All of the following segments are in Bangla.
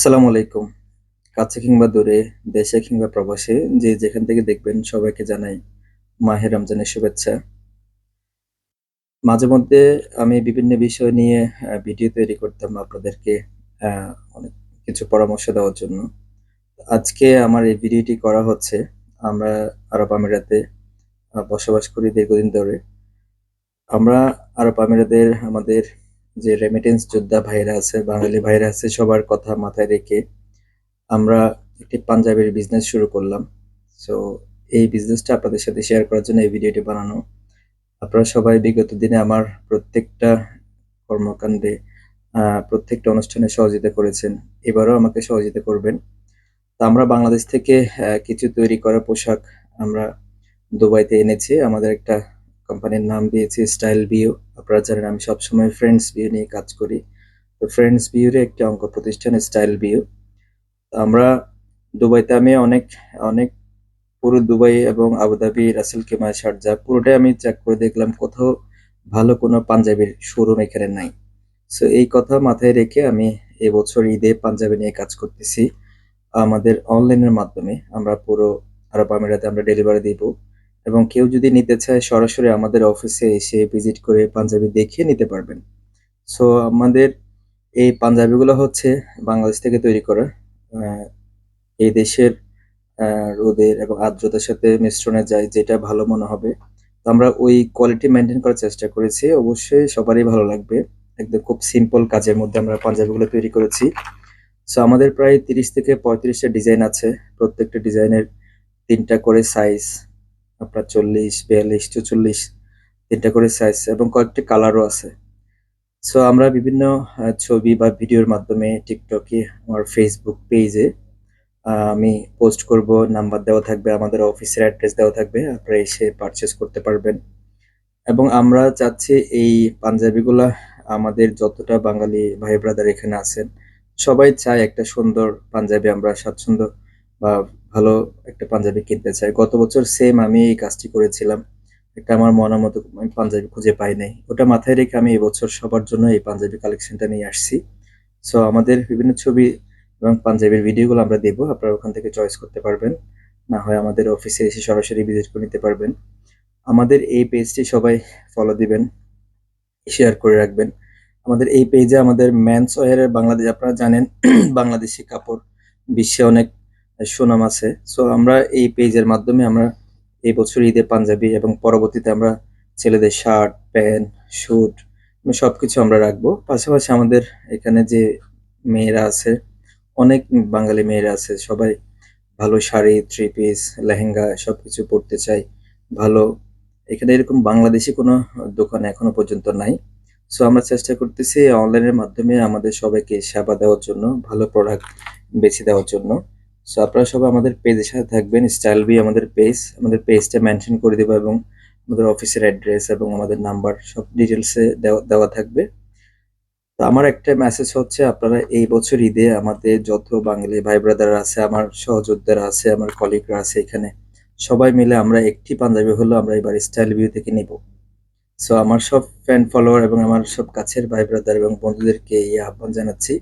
আসসালামু আলাইকুম। কাছে কিংবা দূরে, দেশে কিংবা প্রবাসে যে যেখান থেকে দেখবেন সবাইকে জানাই মাহে রমজানের শুভেচ্ছা। মাঝে মধ্যে আমি বিভিন্ন বিষয় নিয়ে ভিডিও তৈরি করতাম আপনাদেরকে আ অনেক কিছু পরামর্শ দেওয়ার জন্য। আজকে আমার এই ভিডিওটি করা হচ্ছে আমরা আরব আমিরাতে বসবাস করি দীর্ঘদিন ধরে। আমরা আরব আমিরাতের আমাদের যে রেমিটেন্স যোদ্ধা ভাইয়েরা আছে, বাঙালি ভাইয়েরা আছে সবার কথা মাথায় রেখে আমরা একটি পাঞ্জাবির বিজনেস শুরু করলাম। সো এই বিজনেসটা আপনাদের সাথে শেয়ার করার জন্য এই ভিডিওটি বানানো। আপনারা সবাই বিগত দিনে আমার প্রত্যেকটা কর্মকাণ্ডে প্রত্যেকটা অনুষ্ঠানে সহযোগিতা করেছেন। এবারও আমাকে সহযোগিতা করবেন। তো আমরা বাংলাদেশ থেকে কিছু তৈরি করা পোশাক আমরা দুবাইতে এনেছি। আমাদের একটা কোম্পানির নাম দিয়েছি স্টাইল ভিউ। আপনারা জানেন আমি সবসময় ফ্রেন্ডস ভিউ নিয়ে কাজ করি। তো ফ্রেন্ডস ভিউর একটি অঙ্গ প্রতিষ্ঠান স্টাইল ভিউ। আমরা দুবাইতে আমি অনেক অনেক পুরো দুবাই এবং আবুধাবি, রাসেল কেমা, শারজাহ পুরোটাই আমি চেক করে দেখলাম কোথাও ভালো কোনো পাঞ্জাবির শোরুম এখানে নাই। সো এই কথা মাথায় রেখে আমি এবছর ঈদে পাঞ্জাবি নিয়ে কাজ করতেছি। আমাদের অনলাইনের মাধ্যমে আমরা পুরো আরব আমিরাতে আমরা ডেলিভারি দিব এবং কেউ যদি নিতে চায় সরাসরি আমাদের অফিসে এসে ভিজিট করে পাঞ্জাবি দেখিয়ে নিতে পারবেন। সো আমাদের এই পাঞ্জাবিগুলো হচ্ছে বাংলাদেশ থেকে তৈরি করা। আ এই দেশের রোদের এবং আর্দ্রতার সাথে মিশ্রণে যায় যেটা ভালো মনে হবে। তো আমরা ওই কোয়ালিটি মেইনটেইন করার চেষ্টা করেছি। অবশ্যই সবারই ভালো লাগবে। একদম খুব সিম্পল কাজের মধ্যে আমরা পাঞ্জাবিগুলো তৈরি করেছি। সো আমাদের প্রায় ৩০ থেকে ৩৫ টা ডিজাইন আছে। প্রত্যেকটা ডিজাইনের ৩ টা করে সাইজ। আপনার ৪০, ৪২, ৪৪ ৩ টা করে সাইজ এবং কয়েকটি কালারও আছে। সো আমরা বিভিন্ন ছবি বা ভিডিওর মাধ্যমে TikTok এ আমার Facebook পেজে আমি পোস্ট করব। নাম্বার দেওয়া থাকবে, আমাদের অফিসের অ্যাড্রেস দেওয়া থাকবে। আপনারা এসে পারচেজ করতে পারবেন। এবং আমরা চাচ্ছি এই পাঞ্জাবিগুলা আমাদের যতটা বাঙালি ভাই ব্রাদার এখানে আছেন, সবাই চায় একটা সুন্দর পাঞ্জাবি আমরা স্বাচ্ছন্দ্য বা ভালো একটা পাঞ্জাবি কিনতে চাই। গত বছর সেম আমি এই কাজটি করেছিলাম। একটা আমার মনের মতো আমি পাঞ্জাবি খুঁজে পাই নাই। ওটা মাথায় রেখে আমি এবছর সবার জন্য এই পাঞ্জাবি কালেকশনটা নিয়ে আসছি। সো আমাদের বিভিন্ন ছবি এবং পাঞ্জাবির ভিডিওগুলো আমরা দেব। আপনারা ওখান থেকে চয়েস করতে পারবেন। না হয় আমাদের অফিসে এসে সরাসরি ভিজিট করে নিতে পারবেন। আমাদের এই পেজটি সবাই ফলো দিবেন, শেয়ার করে রাখবেন। আমাদের এই পেজে আমাদের মেন্স ওয়্যারের বাংলাদেশ আপনারা জানেন বাংলাদেশি কাপড় বিশ্বে অনেক সুনাম আছে। সো আমরা এই পেজের মাধ্যমে আমরা এই বছর ঈদে পাঞ্জাবি এবং পরবর্তীতে আমরা ছেলেদের শার্ট, প্যান্ট, স্যুট সবকিছু আমরা রাখবো। পাশাপাশি আমাদের এখানে যে মেয়েরা আছে, অনেক বাঙালি মেয়েরা আছে। সবাই ভালো শাড়ি, থ্রি পিস, লেহেঙ্গা সবকিছু পড়তে চায়। ভালো এখানে এরকম বাংলাদেশী কোনো দোকান এখনো পর্যন্ত নাই। সো আমরা চেষ্টা করতেছি অনলাইনের মাধ্যমে আমাদের সবাইকে সেবা দেওয়ার জন্য, ভালো প্রোডাক্ট বেছে দেওয়ার জন্য। সো আপনারা সবাই আমাদের পেজের সাথে থাকবেন। স্টাইল বি আমাদের পেজ। আমাদের পেজটা মেনশন করে দেব এবং আমাদের অফিসের অ্যাড্রেস এবং আমাদের নাম্বার সব ডিটেইলসে দেওয়া দেওয়া থাকবে। তো আমার একটা মেসেজ হচ্ছে আপনারা এই বছর ঈদে আমাদের যত বাঙালি ভাই ব্রাদাররা আছে, আমার সহযোদ্ধারা আছে, আমার কলিগরা আছে এখানে, সবাই মিলে আমরা একটি পাঞ্জাবি হলেও আমরা এবার স্টাইল ভিউ থেকে নিব। সো আমার সব ফ্যান ফলোয়ার এবং আমার সব কাছের ভাই ব্রাদার এবং বন্ধুদেরকে এই আহ্বান জানাচ্ছি।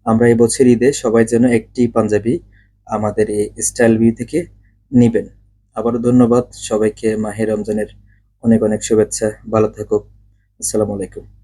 আমরা এই বছর ঈদে সবাই যেন একটি পাঞ্জাবি আমাদের এই স্টাইল ভিউ থেকে নিবেন। আবারও ধন্যবাদ সবাইকে মাহে রমজানের অনেক অনেক শুভেচ্ছা। ভালো থাকুক। আসসালামু আলাইকুম।